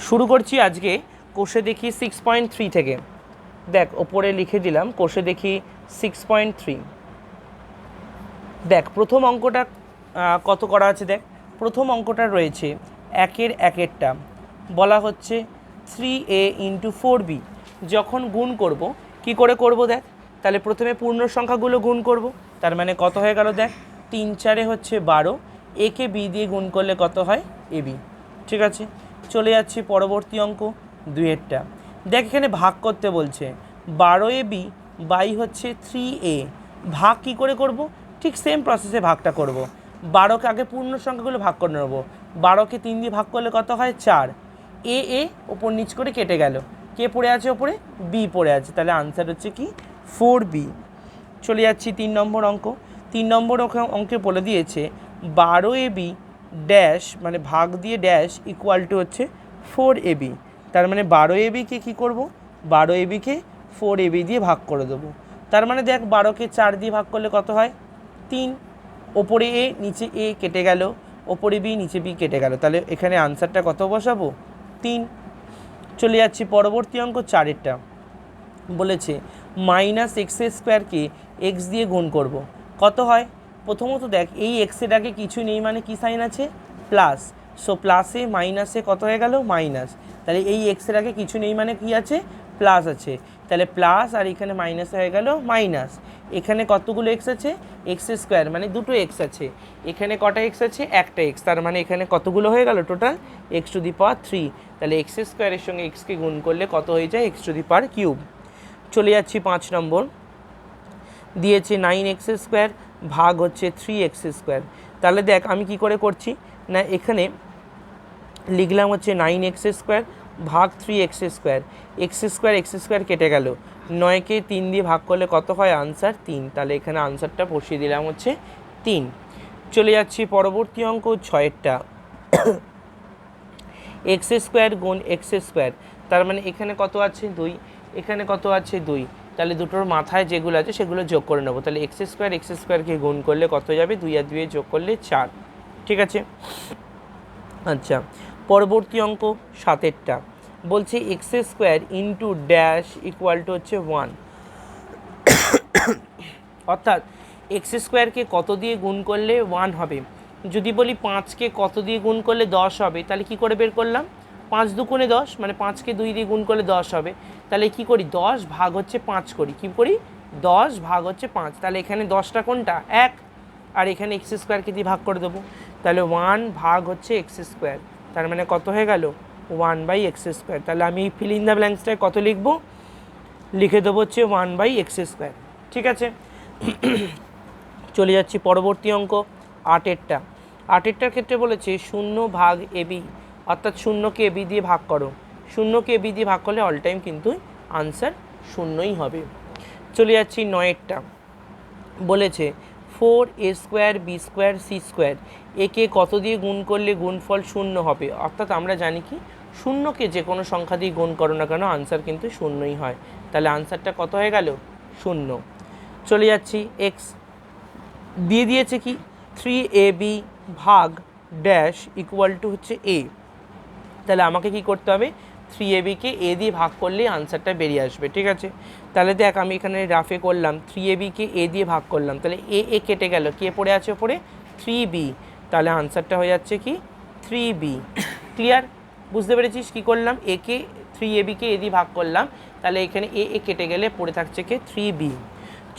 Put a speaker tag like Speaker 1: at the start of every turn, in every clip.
Speaker 1: শুরু করছি আজকে কোষে দেখি 6.3 থেকে। দেখ ওপরে লিখে দিলাম কোষে দেখি 6.3। দেখ প্রথম অঙ্কটা কত করা আছে। দেখ প্রথম অঙ্কটা রয়েছে একেরটা বলা হচ্ছে 3a × 4b। যখন গুণ করব কি করে করব দেখ, তাহলে প্রথমে পূর্ণ সংখ্যাগুলো গুণ করব। তার মানে কত হয়ে গেল দেখ, 3 4 হচ্ছে 12, একে বি দিয়ে গুণ করলে কত হয় ab। ঠিক আছে, চলে যাচ্ছি পরবর্তী অঙ্ক 2-এরটা। দেখ এখানে ভাগ করতে বলছে 12ab বাই হচ্ছে 3a। ভাগ কি করে করব, ঠিক সেম প্রসেসে ভাগটা করব। 12কে আগে পূর্ণ সংখ্যাগুলো ভাগ করে নেব। 12কে 3 দিয়ে ভাগ করলে কত হয় 4। এ ওপর নিচ করে কেটে গেল, কে পড়ে আছে ওপরে, বি পড়ে আছে, তাহলে আনসার হচ্ছে কি 4b। চলে যাচ্ছি 3 নম্বর অঙ্ক। 3 নম্বর অঙ্কে বলে দিয়েছে 12ab ড্যাশ মানে ভাগ দিয়ে ড্যাশ ইকুয়াল টু হচ্ছে 4ab। তার মানে 12abকে কী করব, 12abকে 4ab দিয়ে ভাগ করে দেবো। তার মানে দেখ 12কে 4 দিয়ে ভাগ করলে কত হয় 3। ওপরে এ নিচে এ কেটে গেল, ওপরে বি নিচে বি কেটে গেল, তাহলে এখানে আনসারটা কত বসাবো 3। চলে যাচ্ছি পরবর্তী অঙ্ক 4-এরটা। বলেছে -x² এক্স দিয়ে গুণ করব, কত হয়। প্রথমত দেখ এই এক্সের আগে কিছু নেই মানে কি সাইন আছে, প্লাস। সো প্লাসে মাইনাসে কত হয়ে গেল মাইনাস, তাহলে এই এক্সের আগে কিছু নেই মানে কি আছে, প্লাস আছে, তাহলে প্লাস আর এখানে মাইনাস হয়ে গেল মাইনাস। এখানে কতগুলো এক্স আছে, x² মানে দুটো এক্স আছে, এখানে কটা এক্স আছে, একটা এক্স, তার মানে এখানে কতগুলো হয়ে গেল টোটাল x⁻3। তাহলে x² এর সঙ্গে এক্সকে গুণ করলে কত হয়ে যায় x⁻³ চলে যাচ্ছি 5 নম্বর। দিয়েছে 9x² ভাগ হচ্ছে 3x²। তাহলে দেখ আমি কি করে করছি না, এখানে লিখলাম হচ্ছে 9x² ভাগ 3x²। x² কেটে গেল, 9কে 3 দিয়ে ভাগ করলে কত হয় আনসার 3। তাহলে এখানে আনসারটা বসিয়ে দিলাম হচ্ছে 3। চলে যাচ্ছি পরবর্তী অঙ্ক 6-এরটা। x² গুণ x², তার মানে এখানে কত আছে 2, এখানে কত আছে 2, তাহলে দুটোর মাথায় যেগুলো আছে সেগুলো যোগ করে নেবো। তাহলে x²কে গুণ করলে কত যাবে, 2 আর 2 যোগ করলে 4। ঠিক আছে, আচ্ছা পরবর্তী অঙ্ক 7-এরটা। বলছে x² into dash equal to হচ্ছে 1। অর্থাৎ x²কে কত দিয়ে গুণ করলে 1 হবে। যদি বলি 5কে কত দিয়ে গুণ করলে 10 হবে, তাহলে কি করে বের করলাম, 5 দুগুণে 10 মানে 5কে 2 দিয়ে গুণ করলে 10 হবে। তাহলে কি করি 10 ভাগ হচ্ছে 5 করি, কি করি 10 ভাগ হচ্ছে 5। তাহলে এখানে 10টা কোনটা 1, আর এখানে x²কে দিয়ে ভাগ করে দেবো। তাহলে 1 ভাগ হচ্ছে x², তার মানে কত হয়ে গেল 1/x²। তাহলে আমি ফিল ইন দ্য ব্ল্যাঙ্কসটায় কত লিখব, লিখে দেবো হচ্ছে 1/x²। ঠিক আছে, চলে যাচ্ছি পরবর্তী অঙ্ক 8-এরটা। 8-এরটার ক্ষেত্রে বলেছে 0 ভাগ ab, অর্থাৎ 0কে ab দিয়ে ভাগ করো। 0কে ab দিয়ে ভাগ করলে অল টাইম কিন্তু আনসার 0ই হবে। চলে যাচ্ছি 9-এরটা। বলেছে 4a² b² c², একে কত দিয়ে গুণ করলে গুণফল 0 হবে। অর্থাৎ আমরা জানি কি 0কে যে কোনো সংখ্যা দিয়ে গুণ করো না কেন আনসার কিন্তু 0ই হয়। তাহলে আনসারটা কত হয়ে গেল 0। চলে যাচ্ছি এক্স দিয়ে দিয়েছে কি 3ab ভাগ ড্যাশ ইকুয়াল টু হচ্ছে a। তাহলে আমাকে কি করতে হবে, 3abকে a দিয়ে ভাগ করলেই আনসারটা বেরিয়ে আসবে। ঠিক আছে, তাহলে দেখ আমি এখানে রাফে করলাম 3abকে a দিয়ে ভাগ করলাম, তাহলে এ কেটে গেল, কে পড়ে আছে ওপরে 3b, তাহলে আনসারটা হয়ে যাচ্ছে কি 3b। ক্লিয়ার, বুঝতে পেরেছিস কি করলাম, একে 3abকে a দিয়ে ভাগ করলাম, তাহলে এখানে এ কেটে গেলে পড়ে থাকছে কি 3b।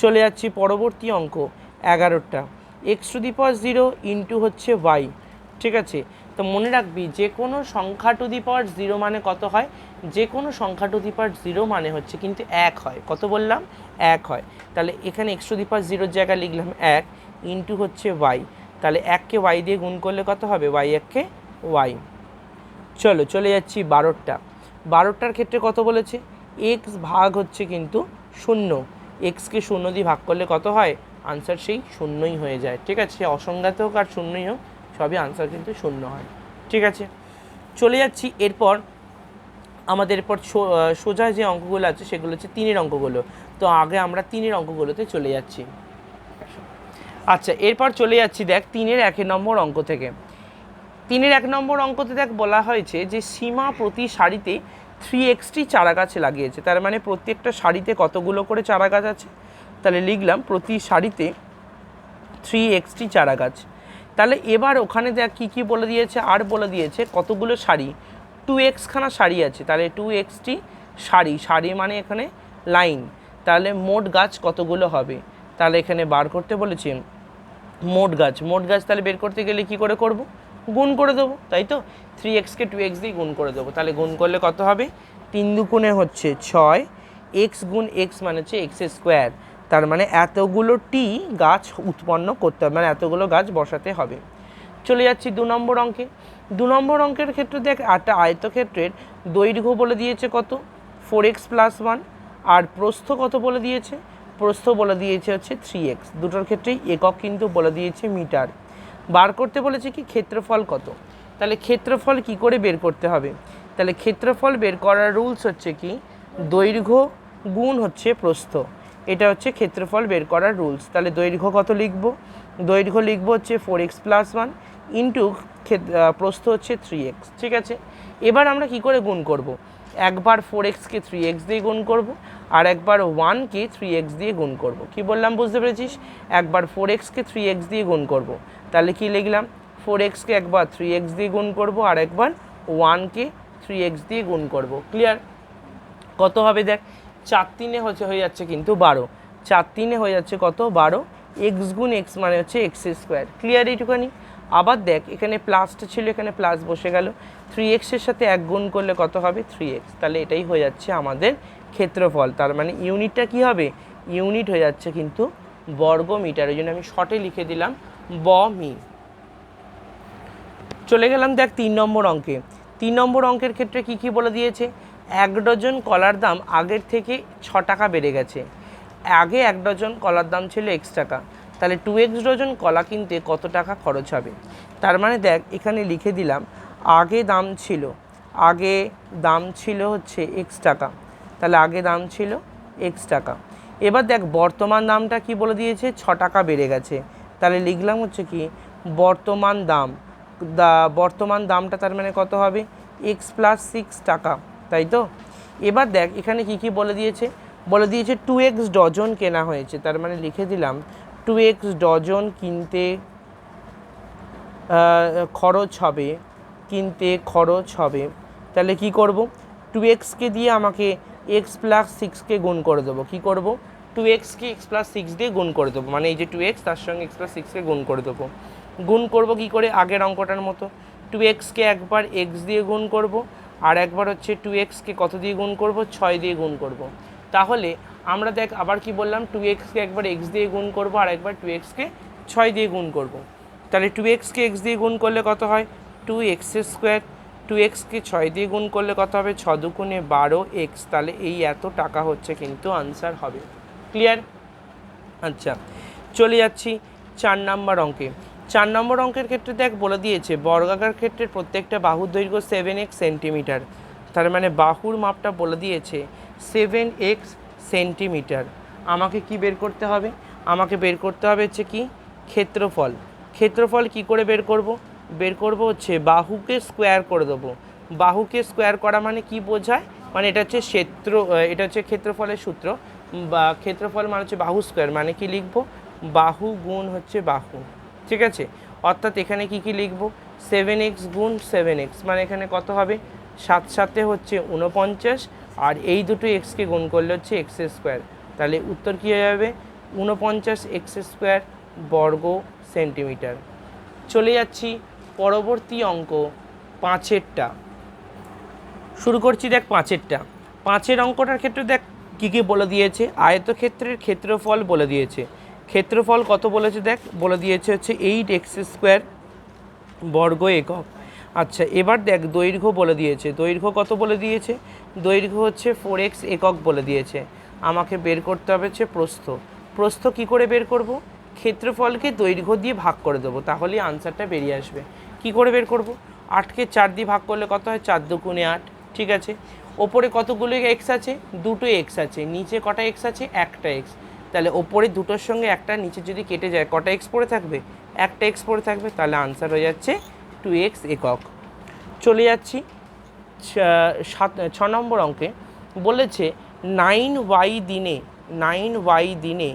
Speaker 1: চলে যাচ্ছি পরবর্তী অঙ্ক 11টা। x⁻0 ইন্টু হচ্ছে y। ঠিক আছে, তো মনে রাখবি যে কোনো সংখ্যা টু দি পাওয়ার 0 মানে কত হয়, যে কোনো সংখ্যা টু দি পাওয়ার 0 মানে হচ্ছে কিন্তু 1 হয়। কত বললাম 1 হয়। তাহলে এখানে x⁻0 জায়গায় লিখলাম 1 ইন্টু হচ্ছে y, তাহলে 1কে y দিয়ে গুণ করলে কত হবে y1কে y। চলো চলে যাচ্ছি 12টা। 12টার ক্ষেত্রে কত বলেছে, x ভাগ হচ্ছে কিন্তু 0, এক্সকে 0 দিয়ে ভাগ করলে কত হয় আনসার সেই 0ই হয়ে যায়। ঠিক আছে, অসংজ্ঞাত হোক আর 0ই হোক সবই আনসার কিন্তু 0 হয়। ঠিক আছে, চলে যাচ্ছি এরপর আমাদের এরপর সোজা যে অঙ্কগুলো আছে সেগুলো হচ্ছে 3-এর অঙ্কগুলো। তো আগে আমরা 3-এর অঙ্কগুলোতে চলে যাচ্ছি। আচ্ছা এরপর চলে যাচ্ছি দেখ 3-এর 1 নম্বর অঙ্ক থেকে। 3-এর 1 নম্বর অঙ্কতে দেখ বলা হয়েছে যে সীমা প্রতি সারিতে 3xটি চারা গাছ লাগিয়েছে। তার মানে প্রত্যেকটা সারিতে কতগুলো করে চারা গাছ আছে, তাহলে লিখলাম প্রতি সারিতে 3xটি চারা গাছ। তাহলে এবার ওখানে দেখ কী কী বলে দিয়েছে, আর বলে দিয়েছে কতগুলো সারি, 2x খানা সারি আছে, তাহলে 2xটি সারি, সারি মানে এখানে লাইন, তাহলে মোট গাছ কতগুলো হবে, তাহলে এখানে বার করতে বলেছে মোট গাছ। মোট গাছ তাহলে বের করতে গেলে কি করে করব, গুণ করে দেবো, তাই তো 3xকে 2x দিয়ে গুণ করে দেবো। তাহলে গুণ করলে কত হবে, 3 দুগুণে হচ্ছে 6, x গুণ x মানে হচ্ছে x স্কোয়ার, তার মানে এতগুলো টি গাছ উৎপন্ন করতে হবে, মানে এতগুলো গাছ বসাতে হবে। চলে যাচ্ছি 2 নম্বর অঙ্কে। 2 নম্বর অঙ্কের ক্ষেত্রে দেখ একটা আয়তক্ষেত্রের দৈর্ঘ্য বলে দিয়েছে কত, 4x + 1, আর প্রস্থ কত বলে দিয়েছে, প্রস্থ বলে দিয়েছে হচ্ছে 3x। দুটোর ক্ষেত্রেই একক কিন্তু বলে দিয়েছে মিটার। বার করতে বলেছে কি ক্ষেত্রফল কত, তাহলে ক্ষেত্রফল কি করে বের করতে হবে, তাহলে ক্ষেত্রফল বের করার রুলস হচ্ছে কি দৈর্ঘ্য গুণ হচ্ছে প্রস্থ, এটা হচ্ছে ক্ষেত্রফল বের করার রুলস। তাহলে দৈর্ঘ্য কত লিখব, দৈর্ঘ্য লিখব হচ্ছে 4x + 1 ইন্টু প্রস্থ হচ্ছে 3x। ঠিক আছে, এবার আমরা কি করে গুণ করব, একবার 4xকে 3x দিয়ে গুণ করব, আর একবার 1কে 3x দিয়ে গুণ করব। কি বললাম বুঝতে পেরেছিস, একবার 4xকে 3x দিয়ে গুণ করব, তাহলে কি লিখলাম 4xকে একবার 3x দিয়ে গুণ করব, আর একবার 1কে 3x দিয়ে গুণ করব। ক্লিয়ার, কত হবে দেখ 4 3 হয়ে যাচ্ছে কিন্তু 12, 4 3 হয়ে যাচ্ছে কত 12, x গুণ x মানে হচ্ছে x স্কোয়ার। ক্লিয়ার এইটুখানি। আবার দেখ এখানে প্লাসটা ছিল, এখানে প্লাস বসে গেল, 3x এর সাথে 1 গুণ করলে কত হবে 3x, তাহলে এটাই হয়ে যাচ্ছে আমাদের ক্ষেত্রফল। তার মানে ইউনিটটা কি হবে, ইউনিট হয়ে যাচ্ছে কিন্তু বর্গ মিটার, ওই জন্য আমি শর্টে লিখে দিলাম মি। চলে গেলাম দেখ 3 নম্বর অঙ্কে। 3 নম্বর অঙ্কের ক্ষেত্রে কি কি বলে দিয়েছে, 1 ডজন কলার দাম আগের থেকে 6 টাকা বেড়ে গেছে। আগে 1 ডজন কলার দাম ছিল x টাকা, তাহলে 2x ডজন কলা কিনতে কত টাকা খরচ হবে। তার মানে দেখ এখানে লিখে দিলাম আগে দাম ছিল হচ্ছে x টাকা, তাহলে আগে দাম ছিল x টাকা। এবার দেখ বর্তমান দামটা কি বলে দিয়েছে 6 টাকা বেড়ে গেছে, তাহলে লিখলাম হচ্ছে কি বর্তমান দামটা, তার মানে কত হবে x + 6 টাকা, তাই তো। এবার দেখ এখানে কি কি বলে দিয়েছে, 2x ডজন কেনা হয়েছে, তার মানে লিখে দিলাম 2x ডজন কিনতে খরচ হবে, তাহলে কি করব 2xকে দিয়ে আমাকে x + 6কে গুণ করে দেবো। কি করব 2xকে x + 6 দিয়ে গুণ করে দেবো, মানে এই যে 2x তার সঙ্গে x + 6কে গুণ করে দেবো। গুণ করব কি করে, আগের অঙ্কটার মতো 2xকে একবার x দিয়ে গুণ করব, আর একবার হচ্ছে 2xকে কত দিয়ে গুণ করব 6 দিয়ে গুণ করব। তাহলে আমরা দেখ আবার কি বললাম 2xকে একবার x দিয়ে গুণ করব, আর একবার 2xকে 6 দিয়ে গুণ করব। তাহলে 2xকে x দিয়ে গুণ করলে কত হয় 2x স্কোয়ার, 2xকে 6 দিয়ে গুণ করলে কত হবে 6 দুগুণে 12x, তাহলে এই এত টাকা হচ্ছে কিন্তু আনসার হবে। ক্লিয়ার। আচ্ছা চলে যাচ্ছি 4 নম্বর অঙ্কে। 4 নম্বর অঙ্কের ক্ষেত্রে দেখ বলে দিয়েছে বর্গাকার ক্ষেত্রে প্রত্যেকটা বাহুর দৈর্ঘ্য 7x সেন্টিমিটার, তার মানে বাহুর মাপটা বলে দিয়েছে 7x সেন্টিমিটার। আমাকে কি বের করতে হবে, আমাকে বের করতে হবে হচ্ছে কি ক্ষেত্রফল। ক্ষেত্রফল কি করে বের করব হচ্ছে বাহুকে স্কোয়ার করে দেবো। বাহুকে স্কোয়ার করা মানে কি বোঝায়, মানে এটা হচ্ছে ক্ষেত্রফলের সূত্র, বা ক্ষেত্রফল মানে হচ্ছে বাহু স্কোয়ার, মানে কি লিখব বাহু গুণ হচ্ছে বাহু। ঠিক আছে, অর্থাৎ এখানে কি লিখব 7x গুণ 7x, মানে এখানে কত হবে 7 7 হচ্ছে 49, আর এই দুটো এক্সকে গুণ করলে হচ্ছে x স্কোয়ার, তাহলে উত্তর কী হয়ে যাবে 49x স্কোয়ার বর্গ সেন্টিমিটার। চলে যাচ্ছি পরবর্তী অঙ্ক 5এরটা, শুরু করছি দেখ 5এর অঙ্কটার ক্ষেত্রে দেখ কী কী বলে দিয়েছে, আয়তক্ষেত্রের ক্ষেত্রফল বলে দিয়েছে। ক্ষেত্রফল কত বলেছে দেখ বলে দিয়েছে হচ্ছে 8x স্কোয়ার বর্গ একক। আচ্ছা এবার দেখ দৈর্ঘ্য বলে দিয়েছে, দৈর্ঘ্য কত বলে দিয়েছে, দৈর্ঘ্য হচ্ছে 4x একক বলে দিয়েছে। আমাকে বের করতে হবে হচ্ছে প্রস্থ। প্রস্থ কি করে বের করব, ক্ষেত্রফলকে দৈর্ঘ্য দিয়ে ভাগ করে দেবো, তাহলেই আনসারটা বেরিয়ে আসবে। কি করে বের করব, 8কে 4 দিয়ে ভাগ করলে কত হয় 4 দুগুণে 8। ঠিক আছে, ওপরে কতগুলো এক্স আছে, দুটো এক্স আছে, নিচে কটা এক্স আছে একটা এক্স, তাহলে ওপরে দুটোর সঙ্গে একটা নিচে যদি কেটে যায় কটা এক্স পড়ে থাকবে একটা এক্স পড়ে থাকবে, তাহলে আনসার হয়ে যাচ্ছে 2x একক। চলে যাচ্ছি 6 নম্বর অঙ্কে, বলেছে 9y দিনে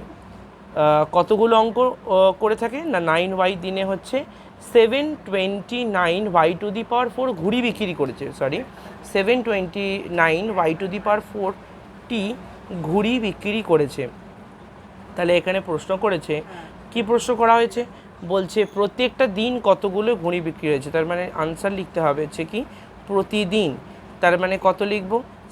Speaker 1: কতগুলো অঙ্ক করে থাকে না, 9y দিনে হচ্ছে 729y⁴ ঘুড়ি বিক্রি করেছে, 729y⁴ ঘুড়ি বিক্রি করেছে। তাহলে এখানে প্রশ্ন করেছে, কি প্রশ্ন করা হয়েছে, বলছে প্রত্যেকটা দিন কতগুলো ঘুড়ি বিক্রি হয়েছে, তার মানে আনসার লিখতে হবে হচ্ছে কি প্রতিদিন। তার মানে কত লিখব,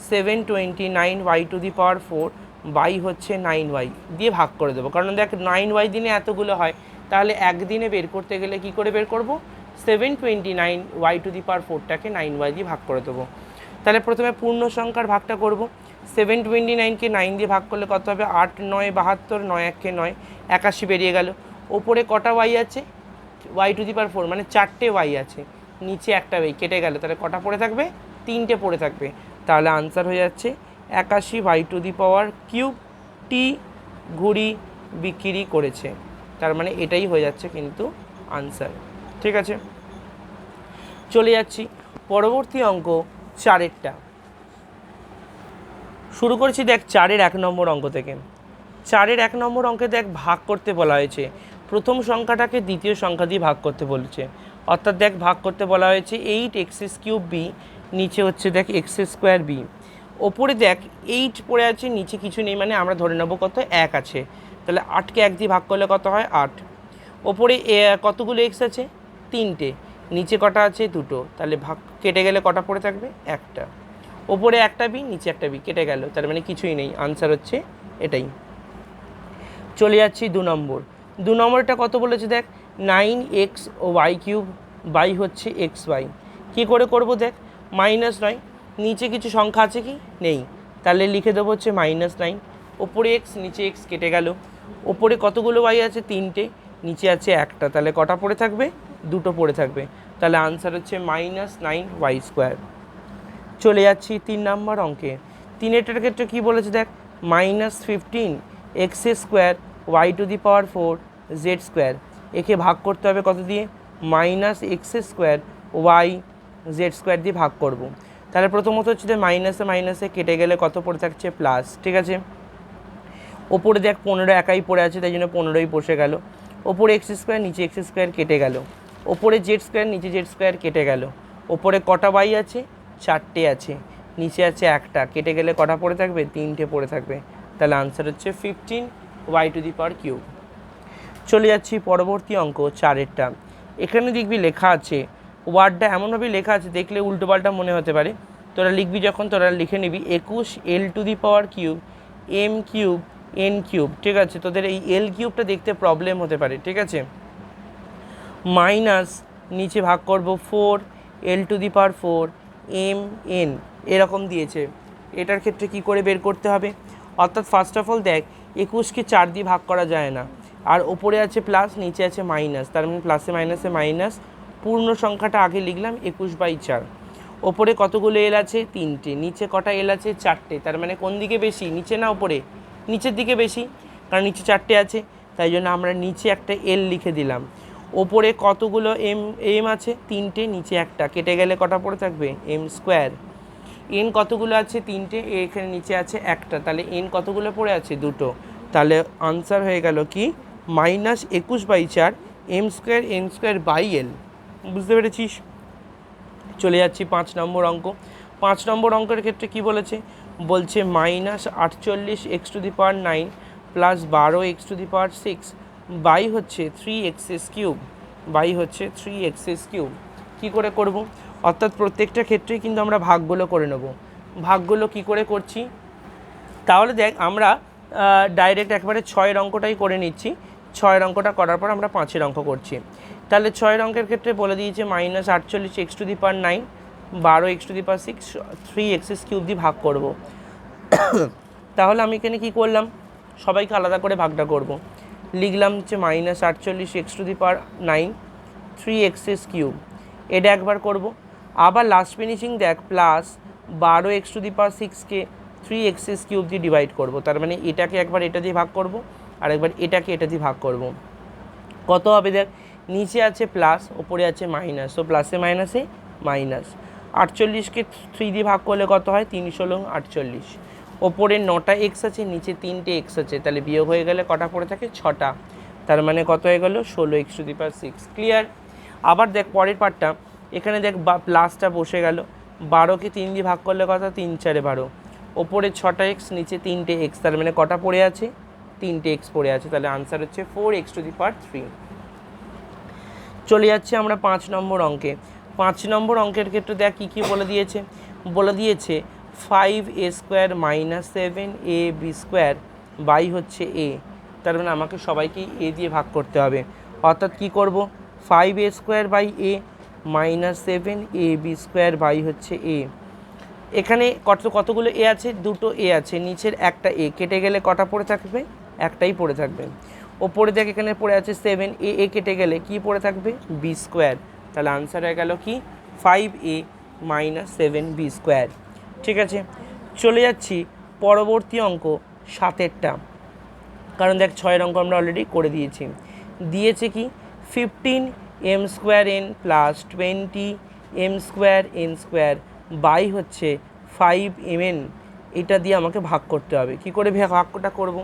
Speaker 1: 729y⁴ বাই হচ্ছে 9y দিয়ে ভাগ করে দেবো, কারণ দেখ 9y দিনে এতগুলো হয়, তাহলে একদিনে বের করতে গেলে কি করে বের করব, 729y⁴টাকে 9y দিয়ে ভাগ করে দেবো। তাহলে প্রথমে পূর্ণ সংখ্যার ভাগটা করব, 729কে 9 দিয়ে ভাগ করলে কত হবে, 8 9 72, 9 1 9, 81 বেরিয়ে গেল। ওপরে কটা y আছে, y⁴ মানে 4টে y আছে, নিচে একটা y কেটে গেল, তাহলে কটা পড়ে থাকবে, 3টে পড়ে থাকবে। তাহলে আনসার হয়ে যাচ্ছে 81y⁴ টি ঘুড়ি বিক্রি করেছে। তার মানে এটাই হয়ে যাচ্ছে কিন্তু আনসার। ঠিক আছে, চলে যাচ্ছি পরবর্তী অঙ্ক 4এরটা। শুরু করছি দেখ 4-এর 1 নম্বর অঙ্ক থেকে। 4-এর 1 নম্বর অঙ্কে দেখ ভাগ করতে বলা হয়েছে, প্রথম সংখ্যাটাকে দ্বিতীয় সংখ্যা দিয়ে ভাগ করতে বলেছে, অর্থাৎ দেখ ভাগ করতে বলা হয়েছে 8x³ নিচে হচ্ছে দেখ x² b, ওপরে দেখ 8 পড়ে আছে, নিচে কিছু নেই, মানে আমরা ধরে নেব কত 1 আছে, তাহলে 8কে 1 দিয়ে ভাগ করলে কত হয় 8। ওপরে কতগুলো x আছে, 3টে, নিচে কটা আছে 2টো, তাহলে ভাগ কেটে গেলে কটা পড়ে থাকবে, একটা। ওপরে একটা বি, নিচে একটা বি, কেটে গেল, তার মানে কিছুই নেই, আনসার হচ্ছে এটাই। চলে যাচ্ছি 2 নম্বর। 2 নম্বরটা কত বলেছে দেখ, 9xy³ বাই হচ্ছে xy। কী করে করব দেখ, -9, নিচে কিছু সংখ্যা আছে কি, নেই, তাহলে লিখে দেবো হচ্ছে -9, ওপরে x নিচে x কেটে গেল। ওপরে কতগুলো y আছে, 3টে, নিচে আছে একটা, তাহলে কটা পড়ে থাকবে, 2টো পড়ে থাকবে, তাহলে আনসার হচ্ছে -9y²। চলে যাচ্ছি 3 নম্বর অঙ্কে। 3এরটার ক্ষেত্রে কী বলেছে দেখ, -15x² y⁴ z², একে ভাগ করতে হবে কত দিয়ে, -x² y z² দিয়ে ভাগ করব। তাহলে প্রথমত হচ্ছে যে মাইনাসে মাইনাসে কেটে গেলে কত পড়ে থাকছে, প্লাস। ঠিক আছে, ওপরে দেখ 15 একাই পড়ে আছে, তাই জন্য 15ই বসে গেল। ওপরে x² নিচে x² কেটে গেল, ওপরে z² নিচে z² কেটে গেল। ওপরে কটা y আছে, 4টে আছে, নিচে আছে একটা, কেটে গেলে কটা পড়ে থাকবে, 3টে পড়ে থাকবে, তাহলে আনসার হচ্ছে 15y⁴। চলে যাচ্ছি পরবর্তী অঙ্ক 4এরটা। এখানে দেখবি লেখা আছে, ওয়ার্ডটা এমনভাবে লেখা আছে দেখলে উল্টোপাল্টা মনে হতে পারে, তোরা লিখবি যখন তোরা লিখে নিবি 21l⁴ m³ n³। ঠিক আছে, তোদের এই l³ দেখতে প্রবলেম হতে পারে। ঠিক আছে, মাইনাস নিচে ভাগ করব 4l⁴ mn, এরকম দিয়েছে। এটার ক্ষেত্রে কি করে বের করতে হবে, অর্থাৎ ফার্স্ট অফ অল দেখ 21কে 4 দিয়ে ভাগ করা যায় না, আর ওপরে আছে প্লাস, নিচে আছে মাইনাস, তার মানে প্লাসে মাইনাসে মাইনাস, পূর্ণ সংখ্যাটা আগে লিখলাম 21/4। ওপরে কতগুলো এল আছে, 3টে, নিচে কটা এল আছে, 4টে, তার মানে কোন দিকে বেশি, নিচে না ওপরে, নিচের দিকে বেশি, কারণ নিচে 4টে আছে, তাই জন্য আমরা নিচে একটা এল লিখে দিলাম। ওপরে কতগুলো এম আছে, 3টে, নিচে একটা, কেটে গেলে কটা পড়ে থাকবে, m²। এন কতগুলো আছে, 3টে, এখানে নিচে আছে একটা, তাহলে এন কতগুলো পড়ে আছে, 2টো, তাহলে আনসার হয়ে গেল কি -21/4 m² n²/l। বুঝতে পেরেছিস? চলে যাচ্ছি 5 নম্বর অঙ্ক। 5 নম্বর অঙ্কের ক্ষেত্রে কি বলেছে, বলছে -48x⁹ প্লাস 12x⁶ বাই হচ্ছে 3x³ বাই হচ্ছে 3x³ কী করে করব, অর্থাৎ প্রত্যেকটা ক্ষেত্রেই কিন্তু আমরা ভাগগুলো করে নেব। ভাগগুলো কি করে করছি, তাহলে দেখ আমরা ডাইরেক্ট একবারে 6এর অঙ্কটাই করে নিচ্ছি। 6এর অঙ্কটা করার পর আমরা 5এর অঙ্ক করছি। তাহলে 6এর অঙ্কের ক্ষেত্রে বলে দিয়েছে -48x⁹ 12x⁶ 3x³ দিয়ে ভাগ করব। তাহলে আমি এখানে কি করলাম, সবাইকে আলাদা করে ভাগটা করব। লিখলাম হচ্ছে -48x⁹ 3x³ এটা একবার করব। আবার লাস্ট ফিনিশিং দেখ প্লাস 12x⁶কে 3x³ দিয়ে ডিভাইড করব। তার মানে এটাকে একবার এটা দিয়ে ভাগ করব, আর একবার এটাকে এটা দিয়ে ভাগ করব। কত হবে দেখ, নিচে আছে প্লাস, ওপরে আছে মাইনাস, তো প্লাসে মাইনাসে মাইনাস। 48কে 3 দিয়ে ভাগ করলে কত হয়? 3 ষোলো 48। ওপরে 9টা এক্স আছে, নিচে 3টে এক্স আছে, তাহলে বিয়োগ হয়ে গেলে কটা পড়ে থাকে? 6টা। তার মানে কত হয়ে গেল? 16x⁶। ক্লিয়ার? আবার দেখ পরের পার্টটা, এখানে দেখ প্লাসটা বসে গেল। 12কে 3 দিয়ে ভাগ করলে কত? 3 4 12। ওপরে 6টা এক্স, নিচে 3টে এক্স, তার মানে কটা পড়ে আছে? 3টে এক্স পড়ে আছে, তাহলে আনসার হচ্ছে 4x⁵। চলে যাচ্ছে আমরা 5 নম্বর অঙ্কে। 5 নম্বর অঙ্কের ক্ষেত্রে দেখ কী কী বলে দিয়েছে। বলে দিয়েছে 5a² - 7ab² বাই হচ্ছে a। তার মানে আমাকে সবাইকেই a দিয়ে ভাগ করতে হবে। অর্থাৎ কি করব? 5a² by a - 7ab² by হচ্ছে a। এখানে কতগুলো এ আছে? দুটো এ আছে, নিচের একটা এ কেটে গেলে কটা পড়ে থাকবে? একটাই পড়ে থাকবে। ওপরে দেখ এখানে পড়ে আছে 7, এ কেটে গেলে কি পড়ে থাকবে? b²। তাহলে আনসার হয়ে গেল কি? 5a - 7b²। ঠিক আছে, চলে যাচ্ছি পরবর্তী অঙ্ক 7এরটা, কারণ দেখ 6এর অঙ্ক আমরা অলরেডি করে দিয়েছি। দিয়েছে কি? 15m² n plus 20m² n² by হচ্ছে 5mn। এটা দিয়ে আমাকে ভাগ করতে হবে। কি করে ভাগটা করব?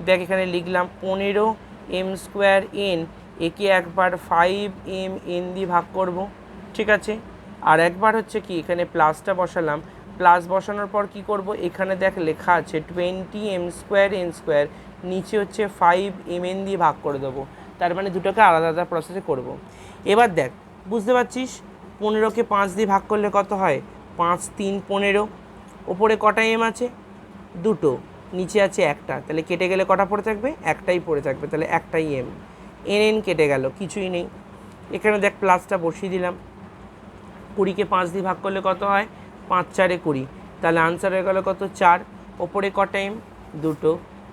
Speaker 1: দেখ এখানে লিখলাম 15m² n, একে একবার 5mn দিয়ে ভাগ করব। ঠিক আছে, আর একবার হচ্ছে কি এখানে প্লাসটা বসালাম। প্লাস বসানোর পর কি করব? এখানে দেখ লেখা আছে 20m² n², নিচে হচ্ছে 5mn দিয়ে ভাগ করে দেবো। তার মানে দুটোকে আলাদা আলাদা প্রসেসে করব। এবার দেখ, বুঝতে পারছিস 15কে 5 দিয়ে ভাগ করলে কত হয়? 5 3 15। ওপরে কটা এম আছে? দুটো, নিচে আছে একটা, তাহলে কেটে গেলে কটা পড়ে থাকবে? একটাই পড়ে থাকবে, তাহলে একটাই এম। এন কেটে গেল, কিছুই নেই। এখানে দেখ প্লাসটা বসিয়ে দিলাম। 20কে 5 দিয়ে ভাগ করলে কত হয়? 5 4 20, তাহলে আনসার হয়ে গেল কত? 4। ওপরে কটা এম? দুটো,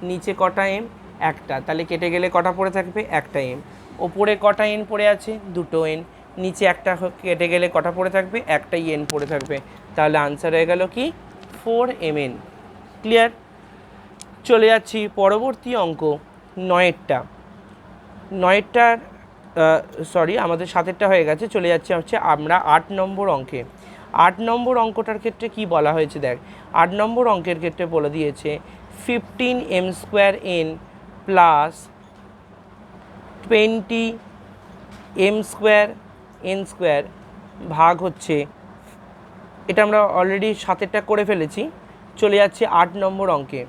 Speaker 1: নিচে কটা এম? একটা, তাহলে কেটে গেলে কটা পড়ে থাকবে? একটা এম। ওপরে কটা এন পড়ে আছে? দুটো এন, নিচে একটা কেটে গেলে কটা পড়ে থাকবে? একটাই এন পড়ে থাকবে, তাহলে আনসার হয়ে গেল কি? 4mn। ক্লিয়ার? চলে যাচ্ছি পরবর্তী অঙ্ক 9এরটা। 9এরটার সরি, আমাদের 7এরটা হয়ে গেছে। চলে যাচ্ছে হচ্ছে আমরা 8 নম্বর অঙ্কে। 8 নম্বর অঙ্কটার ক্ষেত্রে কি বলা হয়েছে দেখ। 8 নম্বর অঙ্কের ক্ষেত্রে বলে দিয়েছে 15m² n plus 20m² n² ভাগ হচ্ছে, এটা আমরা অলরেডি 7এরটা করে ফেলেছি। চলে যাচ্ছে 8 নম্বর অঙ্কে।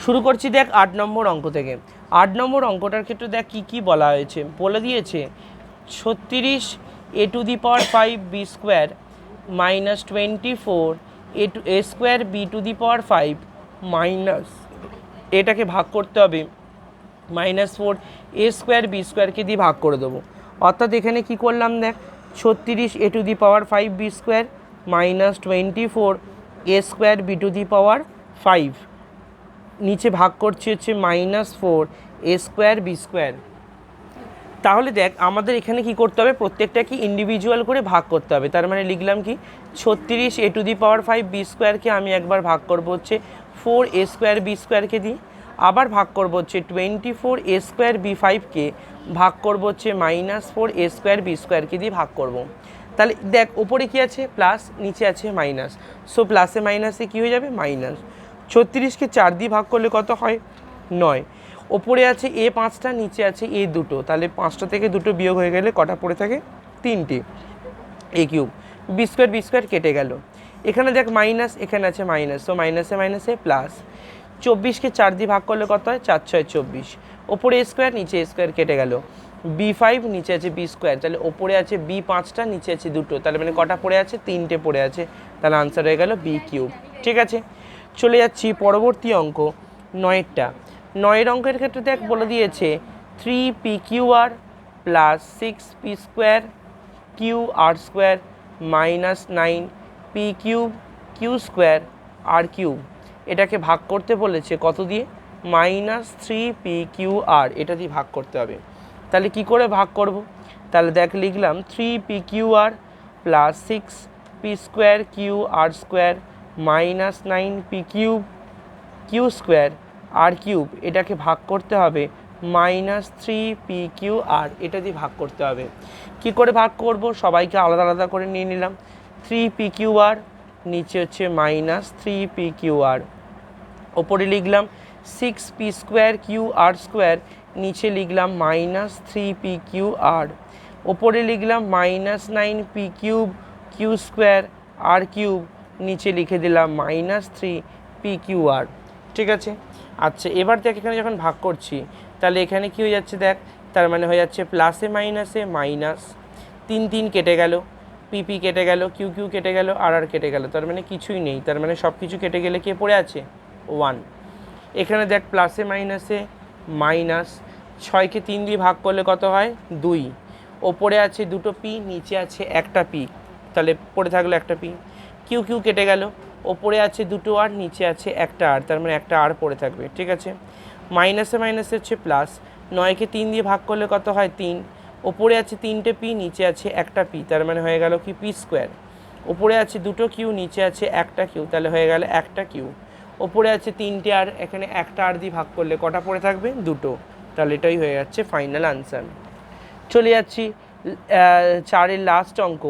Speaker 1: শুরু করছি দেখ 8 নম্বর অঙ্ক থেকে। 8 নম্বর অঙ্কটার ক্ষেত্রে দেখ কী কী বলা হয়েছে। বলে দিয়েছে 36a⁵ b² - 24a² b⁵ minus, এটাকে ভাগ করতে হবে -4a² b² দিয়ে ভাগ করে দেবো। অর্থাৎ এখানে কি করলাম দেখ, 36a⁵ b² - 24a² b⁵, নিচে ভাগ করছি হচ্ছে -4a² b²। তাহলে দেখ আমাদের এখানে কি করতে হবে? প্রত্যেকটাকে ইন্ডিভিজুয়াল করে ভাগ করতে হবে। তার মানে লিখলাম কি, 36a⁵ b² আমি একবার ভাগ করব হচ্ছে 4a² b² দিয়ে, আবার ভাগ করব হচ্ছে 24a² b⁵ ভাগ করব হচ্ছে -4a² b² দিয়ে ভাগ করব। তাহলে দেখ ওপরে কি আছে? প্লাস, নিচে আছে মাইনাস, সো প্লাসে মাইনাসে কী হয়ে যাবে? মাইনাস। 36কে 4 দিয়ে ভাগ করলে কত হয়? 9। ওপরে আছে এ 5টা, নিচে আছে এ 2টো, তাহলে 5টা থেকে 2টো বিয়োগ হয়ে গেলে কটা পড়ে থাকে? 3টে। a³ b² কেটে গেল। এখানে দেখ মাইনাস, এখানে আছে মাইনাস, তো মাইনাসে মাইনাসে প্লাস। 24কে 4 দিয়ে ভাগ করলে কত হয়? 4 6 24। ওপরে a², নিচে a² কেটে গেল। b5, নিচে আছে b², তাহলে ওপরে আছে b5টা, নিচে আছে 2টো, তাহলে মানে কটা পড়ে আছে? 3টে পড়ে আছে, তাহলে আনসার হয়ে গেল b³। ঠিক আছে, চলে যাচ্ছি পরবর্তী অঙ্ক 9এরটা। 9এর অঙ্কের ক্ষেত্রে দেখ বলে দিয়েছে 3pqr plus 6p² qr² minus 9p³ q² r³। এটাকে ভাগ করতে বলেছে কত দিয়ে? -3pqr, এটা দিয়ে ভাগ করতে হবে। তাহলে কি করে ভাগ করব? তাহলে দেখ লিখলাম 3pqr plus 6p² qr² minus 9p³ q² r³, এটাকে ভাগ করতে হবে মাইনাস থ্রি পি কিউ আর, এটা দিয়ে ভাগ করতে হবে। কি করে ভাগ করব, সবাইকে আলাদা আলাদা করে নিয়ে নিলাম। থ্রি পি কিউ আর, নিচে হচ্ছে minus three P Q R, ওপরে লিখলাম six P square Q R square, নিচে লিখলাম minus three P Q R, ওপরে লিখলাম minus nine P cube Q square R cube, নিচে লিখে দিলাম minus three P Q R. ঠিক আছে, আচ্ছা এবার দেখ এখানে যখন ভাগ করছি তাহলে এখানে কি হয়ে যাচ্ছে দেখ, তার মানে হয়ে যাচ্ছে প্লাসে মাইনাসে মাইনাস, তিন তিন কেটে গেল, পিপি কেটে গেল, কিউ কিউ কেটে গেল, আর আর কেটে গেল, তার মানে কিছুই নেই, তার মানে সব কিছু কেটে গেলে কে পড়ে আছে, ওয়ান। এখানে দেখ প্লাসে মাইনাসে মাইনাস, ছয়কে তিন দিয়ে ভাগ করলে কত হয়, দুই, ওপরে আছে দুটো পি, নিচে আছে একটা পি, তাহলে পড়ে থাকলো একটা পি, কিউ কিউ কেটে গেল, ওপরে আছে দুটো আর, নিচে আছে একটা আর, তার মানে একটা আর পড়ে থাকবে। ঠিক আছে, মাইনাসে মাইনাসে হচ্ছে প্লাস, নয়কে তিন দিয়ে ভাগ করলে কত হয়, তিন, ওপরে আছে তিনটে পি, নিচে আছে একটা পি, তার মানে হয়ে গেল কি পি স্কোয়ার, ওপরে আছে দুটো কিউ, নিচে আছে একটা কিউ, তাহলে হয়ে গেল একটা কিউ, ওপরে আছে তিনটে আর, এখানে একটা আর দিয়ে ভাগ করলে কটা পড়ে থাকবে, দুটো, তাহলে এটাই হয়ে যাচ্ছে ফাইনাল আনসার। চলে যাচ্ছি চারের লাস্ট অঙ্ক,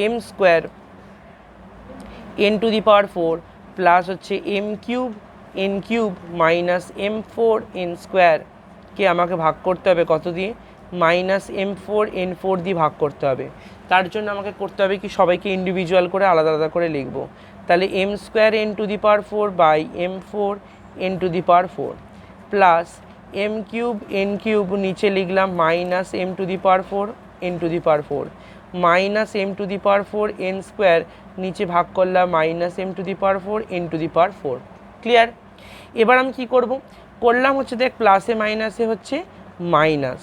Speaker 1: M square N to the power four plus হচ্ছে M cube N cube minus M four N স্কোয়ারকে আমাকে ভাগ করতে হবে কত দিয়ে, minus M four N four দিয়ে ভাগ করতে হবে। তার জন্য আমাকে করতে হবে কি, সবাইকে ইন্ডিভিজুয়াল করে আলাদা আলাদা করে লিখবো। তাহলে M square N to the power four by M four N to the power four plus M cube N cube, নিচে লিখলাম minus M to the power four N to the power four minus M to the power four N square, নিচে ভাগ করলাম minus M to the power four N to the power four. Clear? এবার আমি কী করব, করলাম হচ্ছে দেখ প্লাসে মাইনাসে হচ্ছে মাইনাস,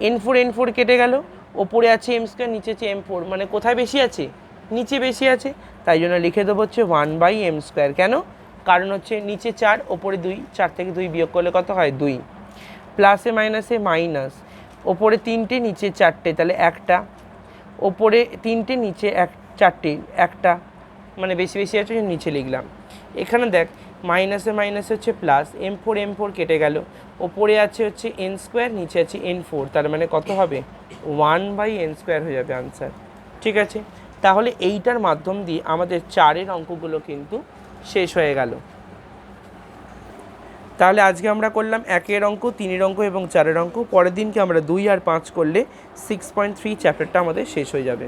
Speaker 1: এন ফোর কেটে গেল, ওপরে আছে এম স্কোয়ার, নিচে আছে এম ফোর, মানে কোথায় বেশি আছে, নিচে বেশি আছে, তাই জন্য লিখে দেবো হচ্ছে ওয়ান বাই এম স্কোয়ার। কেন? কারণ হচ্ছে নিচে চার, ওপরে দুই, চার থেকে দুই বিয়োগ করলে কত হয়, দুই, প্লাসে মাইনাসে মাইনাস, ওপরে তিনটে নিচে চারটে, তাহলে একটা, ওপরে তিনটে নিচে এক চারটে, একটা, মানে বেশি বেশি আছে নিচে লিখলাম। এখানে দেখ মাইনাসে মাইনাসে হচ্ছে প্লাস, এম ফোর কেটে গেল, ওপরে আছে হচ্ছে এন স্কোয়ার, নিচে আছে এন ফোর, তার মানে কত হবে, ওয়ান বাই এন স্কোয়ার হয়ে যাবে আনসার। ঠিক আছে, তাহলে এইটার মাধ্যম দিয়ে আমাদের চারের অঙ্কগুলো কিন্তু শেষ হয়ে গেল। তাহলে আজকে আমরা করলাম একের অঙ্ক, তিনের অঙ্ক এবং চারের অঙ্ক। পরের দিনকে আমরা 2 আর 5 করলে 6.3 চ্যাপ্টারটা আমাদের শেষ হয়ে যাবে।